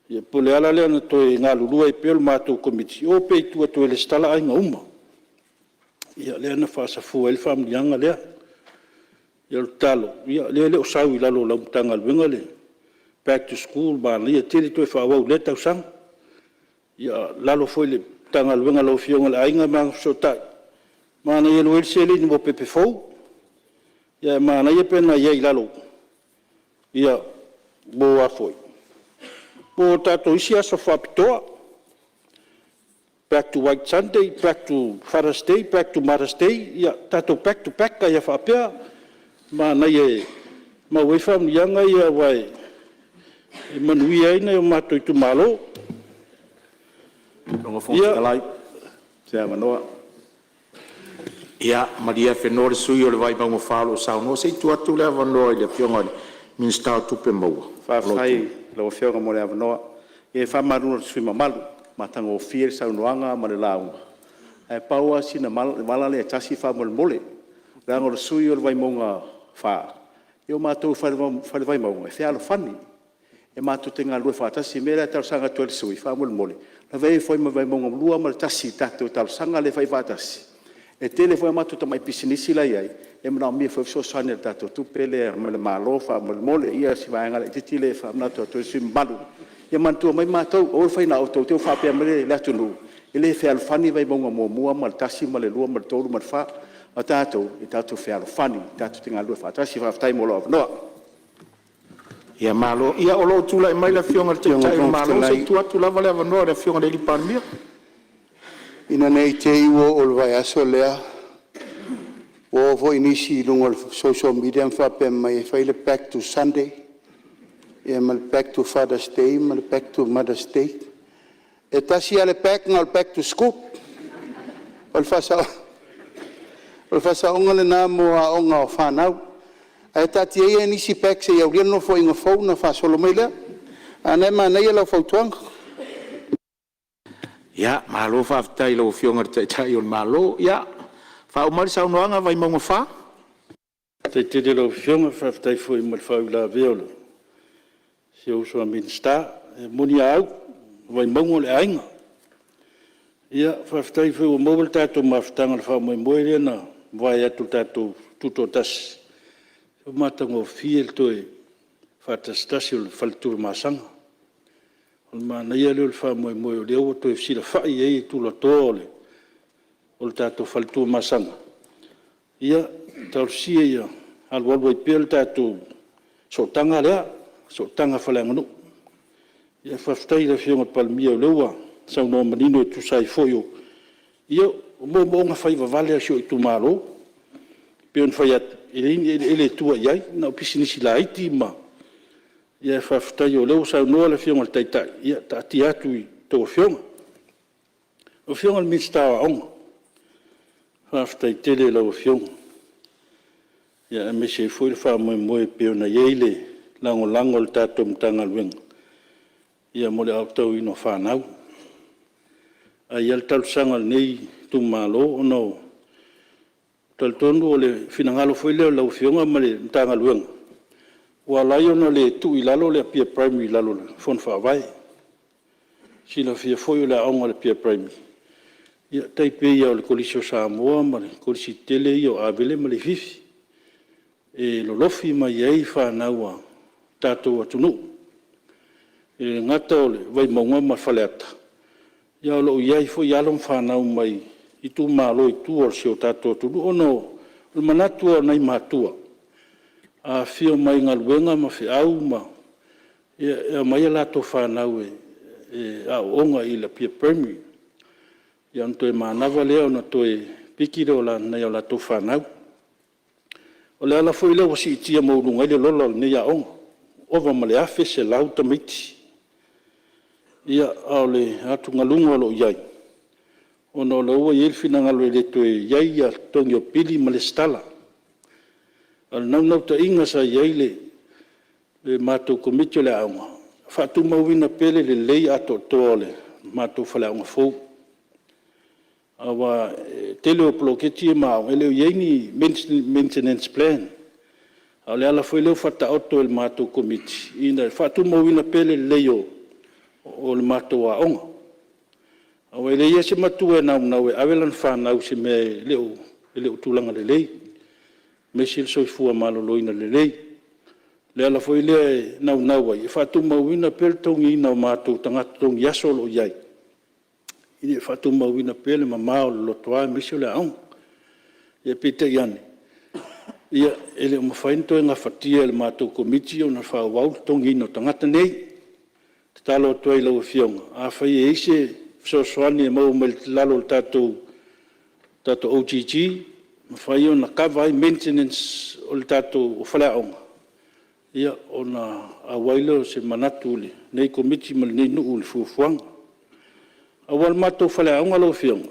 ia pole ala le na to nga lulu ai pel mato komiti o pe tu to le stala ai nguma ia le na fa sa fu el fam yanga le ia talo ia le o sau ila lo la tanga le ngale back to school ba le tiri to fa wa le ta sang ia la lo foi le tanga le ngalo fionga ai nga ma so ta mana ia lo el sele ni mo pepe fo ia mana ia pena ia ila lo ia boa foi po tato isi asa whapitoa. Back to White Sunday, back to Father's Day, back to Mother's Day, ia tato back to back ka ia whapea, ma na ia, ma wei whamnianga ia wai, e manui aina ia mato I tu malo. Ia, se manoa. Ia, Maria Fenore sui o le vai bango whalo sao, no se tu atu le avanoa I le pionga minsta tupe maua. Whawhai, lau whionga mo le avanoa, e whamaruna sui mamalu, matanga o fie sa unuanga ma le launga. E paua sina malale e tasi whamole mole, rango le sui o le vai monga wha. E o mātou whare vai maunga, e whialo whani. E mātou te ngā lua whātasi, mera e tausanga tuel sui, whamole mole. La vei foi ma vai monga lua ma le tasi tātou tausanga le vai whātasi. E tele foi mātou tamai pisinisi lai ai, e mana mia foi so sane le tātou tupele, ma le malo, whamole mole, ia si vaenga le titile, whamnato tuel sui malu. Ia mantua mai mātou, o whaina o tau teo whapea mele le atunu. E le whialo whani vai monga mua ma le tasi, ma le lua, ma le tolu, ma le wha. A tātou, I tātou whialo whani, tātou te ngā lua whātasi, whaftai mo loa noa. Ia malo, ia o lo tula I mai la fionga te tai malo, se tu atu lava le avanoa le fionga le lipanmia. Ina nei te iwo o le vai aso lea, o vo inisi lungo social media whapea mai e whaile back to Sunday, e ma le back to Father's Day, ma le back to Mother's Day. E tasi ale back ngā le back to school. O le whasa onga le nā mua onga o whanau. E tati e nisi back se iau riano fo inga fau na whasolo mai lea. Ane ma nei lau fautuanga. Ia, malo whaftai lau fionga te tai o malo, ia. Wha umari sa unoanga vai maunga wha? Te te lau fionga whaftai fo I mal whau la veolo. Se uso a minsta, muni au, vai maunga le ainga. Ia, whaftai fo o mobile tātou mawhtanga le wha mai moere na, vai atu tātou tuto tasi. O matango fiel toe whatastasi o le whalituru masanga. O le mana ia leo le whamoe moe o leo toe sila whai ei tula tōle o le tātou whalituru masanga. Ia, tau sia ia, alwalu ai pia le tātou sotanga lea, sotanga whalanganu. Ia whaftai le whionga palmia o leua, sau no manino e tusai foio. Ia, o monga whai wawale a sio I tu malo, peon whai atu. Ele tua iai, na pisinisi la iti ma. Ia whaftai o leo sau noa le whionga le taitai. Ia taati atu I tō whionga. O whionga le mitstawa onga. Whaftai tele lau whionga. Ia me se fwoi le whamoe moe peona ieile lango le tātou mtanga luenga. Ia mo le au tau ino whanau. ai al talusanga nei tu malo ono taltonu o le finangalo foi le lau fionga ma le tanga luenga. Ua lai ona le tu i lalo le pia primary lalo le fon whaavai. Sila fia foi o le aonga le pia primary. Ia taipe ia o le kolisio Samoa ma le kolisi tele ia o avele ma le fifi. E lolofi ma iei whanaua tātou atunu. E ngata o le vai maunga ma whaleata. Ia o lo iei foi alom whanau mai i tu malo i tu o sio tātou atunu. Ono le manatua nei matua. A fio mai ngaluenga ma fi au ma. Ia mai ala to whanau a onga i la pia primary. Ia anto e manava lea ona to e pikire o la nei o la to whanau. O le ala foi leo si itia maurunga i le lola nei a onga. Ova ma le afe se lau tamiti. Ia au le atu ngalunga lo iai. Ono le ua i elfina ngalo e le to e iai a tongi o pili ma le stala. Al nau ta inga sa iai le mātou komitio le aunga. Whatu mauina pele le lei ato toa le mātou whale aunga fau. Awa tele o ploketi e mao, ele o iei maintenance plan. Au le ala foi leo whata auto le mātou komiti. Ina whatu mauina pele le lei o le mātou a onga. Awa ele ia se matua e nau e awelan whanau se me leo tūlanga le lei. Mesil soifua maloloina le lei. Le ala foi le nau ai. E whatu mauina pele tongi ina o mātou tangata tongi asolo o iai. Ini whatu mauina pele ma mao le lotoa mesio le aung. Ia pita iane. Ia ele o mawhainto e ngā whatia le mātou komiti o na whawau tongi ina o tangata nei. Te talo toa i lau fionga. A whai e ise sosoani e mau mai lalo le tātou OGG. Mawhai o na kawai maintenance o le tātou o whalea aunga. Ia o na awaila o se manatu le. Nei komiti ma le nei nuu le fuafuanga. Awal mātou whale aunga lau fionga.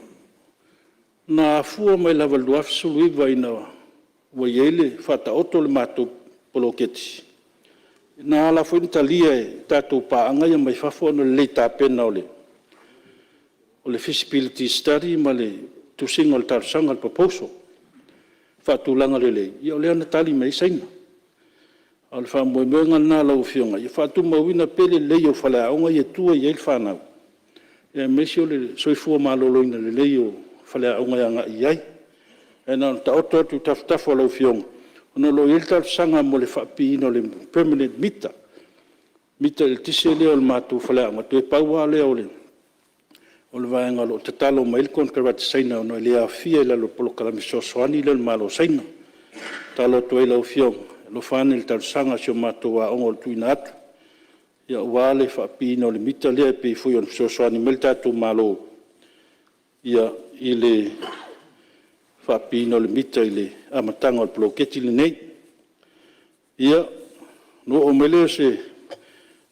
Nā fua mai lava luaf sului vai na waiele whata oto le mātou poloketi. Nā ala fwini talia e tātou pāanga ia mai whafua no le tāpena o le feasibility study ma le tusinga o le tarusanga le proposal. Whatulanga le lei. Ia o le ana tali mai saina. O le whamoemoenga nā lau fionga. Ia whatu mauina pele lei o whale aunga ia tua i eil whanau. E mesio le soifua maloloina le lei o whale aunga ia ngai iai. E nā ta oto atu tafutafu lau fionga. Ono lo ilta sanga mo le whapi ino le permanent mita. Mita le tise leo le mātou whale aunga. Tu e paua leo le. O le vaenga lo te talo ma ilkon karate saina. Ono le a fia ila lo polo kalami sosoani le malo saina. Talo tu e lau fionga. Lo whane le talo sanga sio mātou a ongo le tuina atu. Ia wale whapino le mita lea pe fui on sosoani mele tātou malo. Ia i le whapino le mita i le amatanga o le ploketi le nei. Ia no o mele se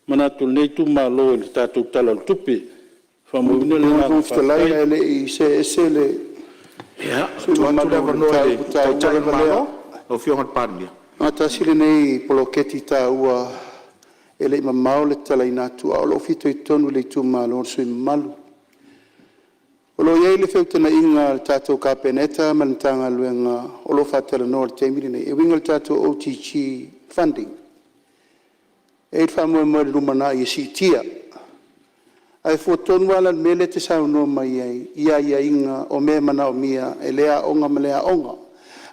manatu nei tu malo i le tātou tala le tupe. Whamuina le ngā whaftalai e le i se ese le. Ia, tuatu lewa noa le tautai malo o fionga pānia. Ngata sile nei poloketi tā ua ele ma maule tala inatu a lo fito i tonu le tu malo sui malu o lo ye le feu tana inga tato kapeneta mantanga luenga o lo fatela no te mi ne e winga tato OTG funding e fa mo mo lumana i sitia ai fo tonu wala mele te sa no mai ia inga o me mana o mia elea onga malea onga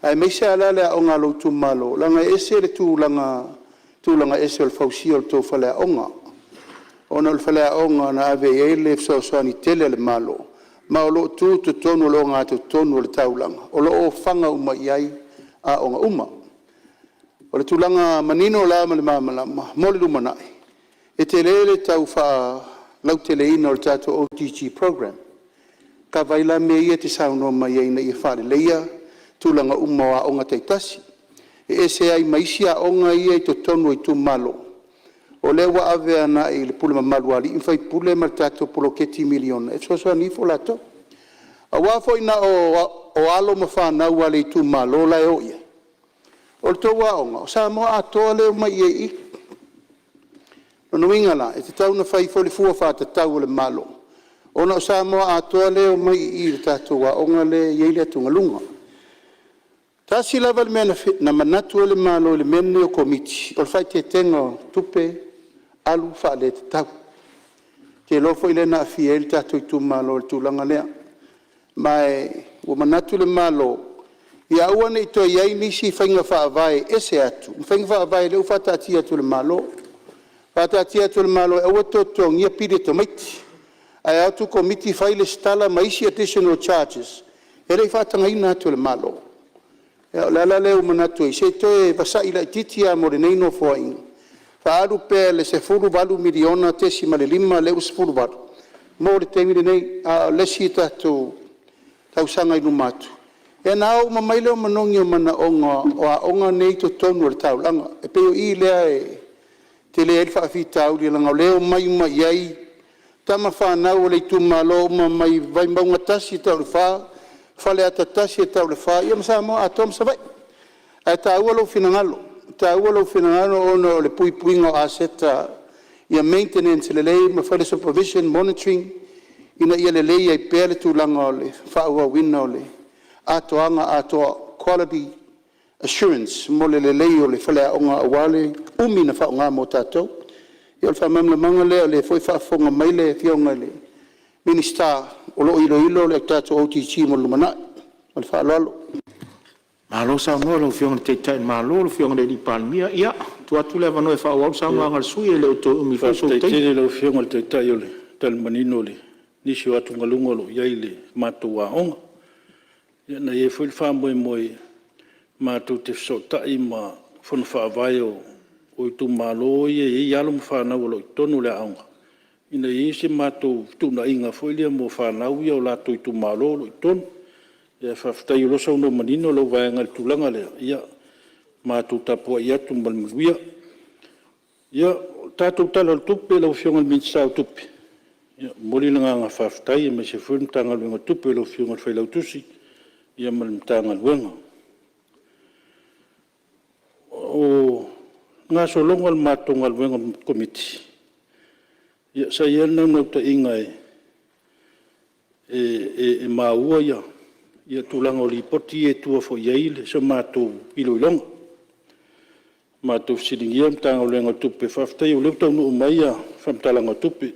ai me sa la onga lo tu malo langa ese le tu langa tūlanga ese o le fausia o le tō whalea onga. Ona o le whalea onga na ave eile fsosoani tele le malo. Ma o lo tū tu tonu lo ngā tu tonu o le taulanga. O lo o whanga uma iai a onga uma. O le tūlanga manino la ma le mamalama. Mole lumanai. E te lele tau wha lau tele ina o le tātou OTG program. Ka vaila me ia te sauno ma iai na ia whare leia. Tūlanga uma wa onga teitasi. E se ai maisia onga ia i to tonu i tu malo. O le wa ave ana i le pule ma malu ali, infai pule ma tato poloketi miliona. E so ni fo lato. A wafo ina o alo ma whanau wale i tu malo la e o ia. O le tō wa onga, o sa moa atoa leo mai ia i. No inga la, e te tau na whai fo le fua whata tau le malo. Ona o sa moa atoa leo mai i tātou a onga le iei le atunga lunga. Tasi lava le mena na manatu le malo le mene o komiti. O le fai te tenga tupe alu wha le te tau. Te lofo i le na fia il tātou i tu malo le tūlanga lea. Mai o manatu le malo ia ua nei toa iai nisi whainga whaavai ese atu. Whainga whaavai leo whatati atu le malo. Whatati atu le malo e ua tōtong ia pire to maiti. Ai atu komiti whaile stala maisi additional charges. E rei whatanga ina atu le malo. E o lala leo manatu i se toe vasai la ititia mo le neino fua inga. Whaaru pe le se furu walu miliona tesi ma le lima leo se furu walu. Mo le teimi le nei a lesi tatu tausanga inu matu. E nao mamai leo manongi o mana onga o a onga nei to tonu le tau langa. E peo i lea e te le elfa afi tau li langa leo mai iai. Tama whanau le tu malo mai vai maunga tasi tau le wha. Whale ata tasi tau le wha. Ia masa mo a tom sa vai. E ta ua lo finangalo. Ta ua lo finangalo ono le pui puinga o aseta. Ia maintenance le lei ma whale supervision monitoring. Ina ia le lei ai pele tu langa o le wha ua wina o le. Atoanga atoa quality assurance mo le lei o le whale aonga awale. Umina wha ngā mo tātou. Ia le whamamla manga lea le foi whaafonga mai le fionga le minister o lo ilo le tātou OTC mo lumana. O le whaalalo. Malo sa mo lo fiong te tai malo lo fiong le palmia ia tu atu le vano e fa wa sa mo ngal sui le to mi fa so te le fiong te tai ole tal manino le ni si atu ngalungo lo ia ile matu wa on ia na ye ful fa mo matu te so tai ma fon fa vai o tu malo ye ia lo fa na lo tonu le on ina ye si matu tu na inga foi le mo fa na u la tu malo lo tonu ia whaftai ulo sa uno manino lo vaenga tulanga lea. Ia mātou tapua ia tumbalmuia. Ia tātou tala tupe lau fionga minsau tupe. Ia mori langa ngā whaftai me se fuin tanga luenga tupe lau fionga whailau tusi. Ia malimtanga luenga. O ngā solonga mātou ngā luenga komiti. Ia sa ia nau ta inga e maua ia. Ia tulanga o li poti e tua fo iaile, so mātou ilo ilonga. Mātou siringia mtanga o lenga tupe whaftai, o leo tau nuu mai a whamtalanga tupe.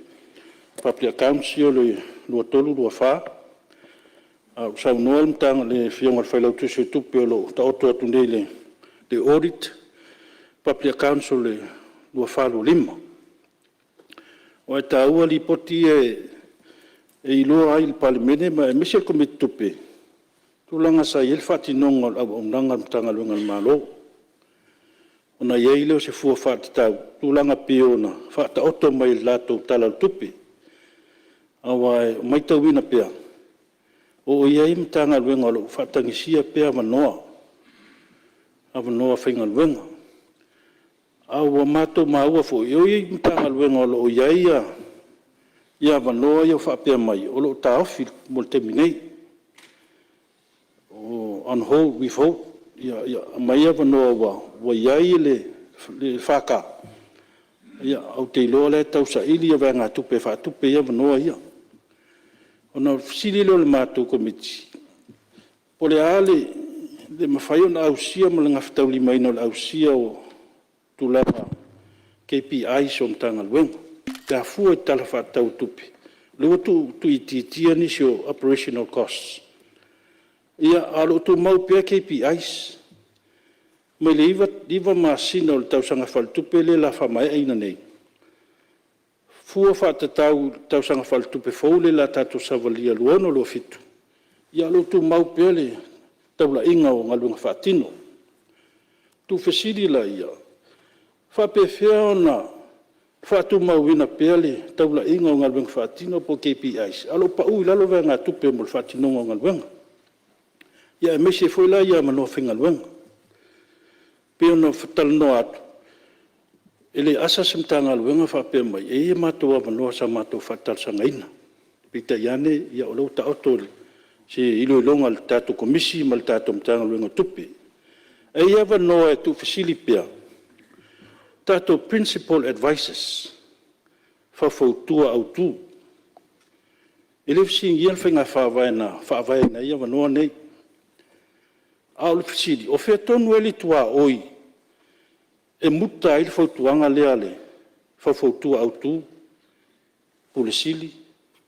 Paplia kaunsi o le lua tolu, lua wha. Sau noa mtanga le fionga whailau tusi o tupe o lo ta oto atu nei le audit. Paplia kaunsi o le lua wha lo lima. O e ta ua li poti e iloa ai le palimene, ma e mese komiti tupe. Tulanga sa il fatinonga au nanga tanga luenga malo. Ona ye leo se fu fat tau tulanga piona fata oto mai lato tala tupi. Awa mai tau wina pea. O ye im tanga luenga lo fatangisia pea manoa. Ava noa finga luenga. Awa mato maua fo yo im tanga luenga lo ia ia manoa yo fa pea mai o lo taofi multeminei. On hold with hope ya mai ava no wa yai le faka ya au te lo le tau sa ili ya nga tupe fa tupe ya no ya ona sili lo le matu komiti pole ale le mafaio na ausia mo nga ftau li mai no ausia o tulapa KPI som tanga wen ta fu e tala fa tau tupe lo tu ititia ni so operational costs. Ia alo tu mau pia KPIs. Mai le iwa masina o le tausanga whaltupe le la whamai aina nei. Fua whata tausanga whaltupe fau le la tato savalia luono lo fitu. Ia alo tu mau pia le taula inga o ngalunga whatino. Tu whesiri la ia. Whapewhea ona whatu mau wina pia le taula inga o ngalunga whatino po KPIs. Alo pa ui lalo vea ngā tupe mo le whatino o ngalunga. Ia me se foi la ia mano finga luenga. Peo no fatal no atu. Ele asa simtanga luenga fa pe mai. E mato mano sa mato fatal sa ngaina. Pita iane ia o ta auto se ilo longa al tato komisi mal tato mtanga luenga tupi. E ia va no e tu facilipia. Tato principal advisors fa fautua au tu. Ele fisingia le whainga whaavai na ia wanoa nei. Au le fisiri, o whea tonu ele tua oi, e muta ili whautuanga lea le, whautua au tu, pule sili,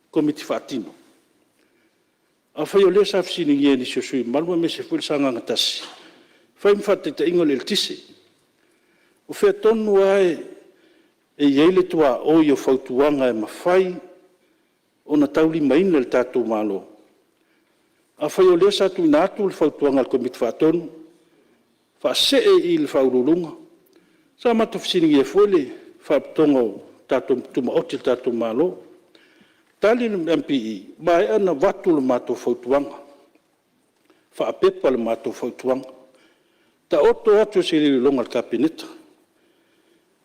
komiti whaatino. A whai o lea sa fisini ngia ni sosui, malua me se fwil sanga ngatasi. Whai mwhate te ingo le tise. O whea tonu ai, e yeile tua oi o whautuanga e mawhai, o na tauli maina le tātou malo. A whai o lea sa tu inatu le whautuanga le komiti whaatonu, whaase i le whaurulunga. Sa matu fisini e fwele, whaaptongo tātou tuma oti tātou malo. Tali le MPI, mai ana watu le mātou whautuanga. Whaapepa le mātou whautuanga. Ta oto atu se le longa le kabineta.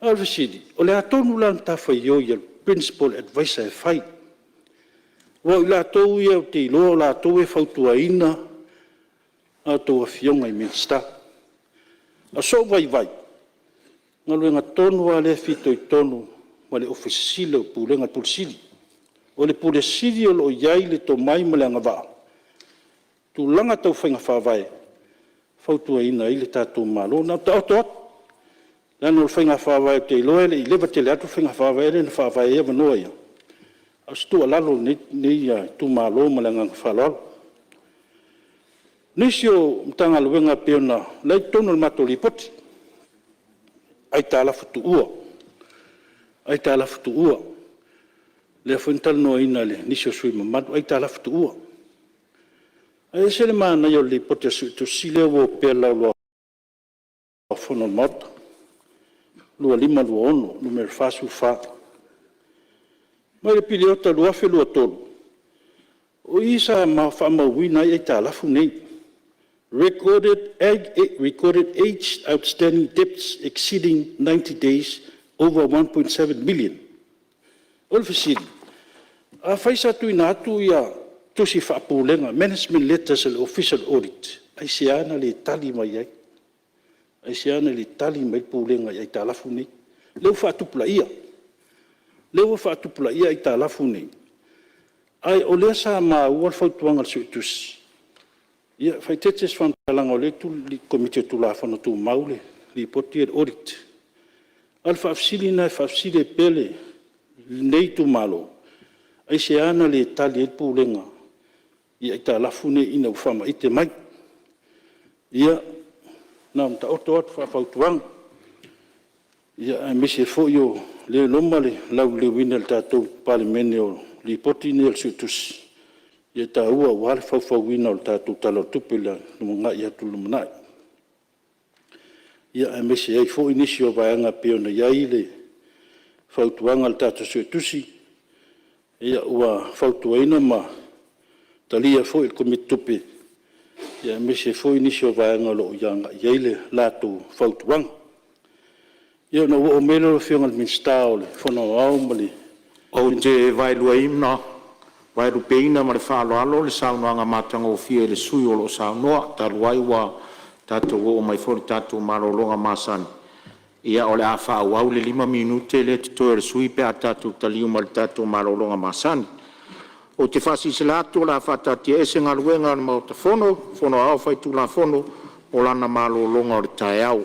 Alvesidi, o le atonu lan ta whai ia principal advisor e whai. Wa ila tau ia te iloa la tau e whautua ina a tau a fionga i minsta. A so vai vai. Ngaluenga tonu a le fito i tonu ma le ofisile o pulenga pulsili. O le pulsili o lo iai le to mai ma le anga waa. Tu langa tau whainga whawai. Whautua ina i le tātou malo. Nā ta oto atu. Lano le whainga whawai o te iloa le i lewa te le atu whainga whawai le na whawai e wanoa ia. Stu alalo ni tu malo malanga falol nisio mtanga luenga peona lai tonu matoli poti ai tala futu ua le fontal no ina le nisio sui mamadu ai tala futu ua ai sele mana yo li poti su tu sile wo pela lo fono mot lo lima lo ono numero fasu fa. Mai le pili ota lua whelua tolu. O isa ma whamawina i ta lafu nei. Recorded age outstanding debts exceeding 90 days over 1.7 million. Olfisiri. A whaisa tu ina atu ia tusi whaapulenga. Management letters and official audit. Ai seana le tali mai ai. Ai seana le tali mai pulenga i ta lafu nei. Leu whaatupula ia. Lewa whaatupula ia i tā lafu nei. Ai o lea sa maa ua whautuanga le suitusi. Ia whaitetes whantalanga o le tu li komite o tula whana tu maule li poti e audit. Al whaafsili na whaafsili pele nei tu malo. Ai se ana le tali e pulenga. Ia i tā lafu nei ina ufama ite mai. Ia na mta oto atu whautuanga. Ia ai mese fo yo le loma le lau le wina le tātou palimene o li poti ne al suitusi. Ia tā ua wale whau wina o le tātou tala tupe la lumunga i atu lumunai. Ia ai mese ai fo inisi o vaianga peo na iai le whautuanga le tātou suitusi. Ia ua whautuaina ma talia fo il komit tupe. Ia mese fo inisi o vaianga lo ianga iai le lātou whautuanga. Ia na o melo fionga le minsta o le whana au mali. O te vai lua imna, vai rupeina ma le whaaloalo le saunoanga matanga o fia le sui o lo saunoa, ta luai wa tātou o mai fori tātou marolonga masani. Ia o le a whaau au le 5 minute le tutoe le sui pe a tātou taliu ma le tātou marolonga masani. O te whasi se lato la whatatia ese ngaluenga na mauta fono au whai tula fono o lana marolonga o le tae au.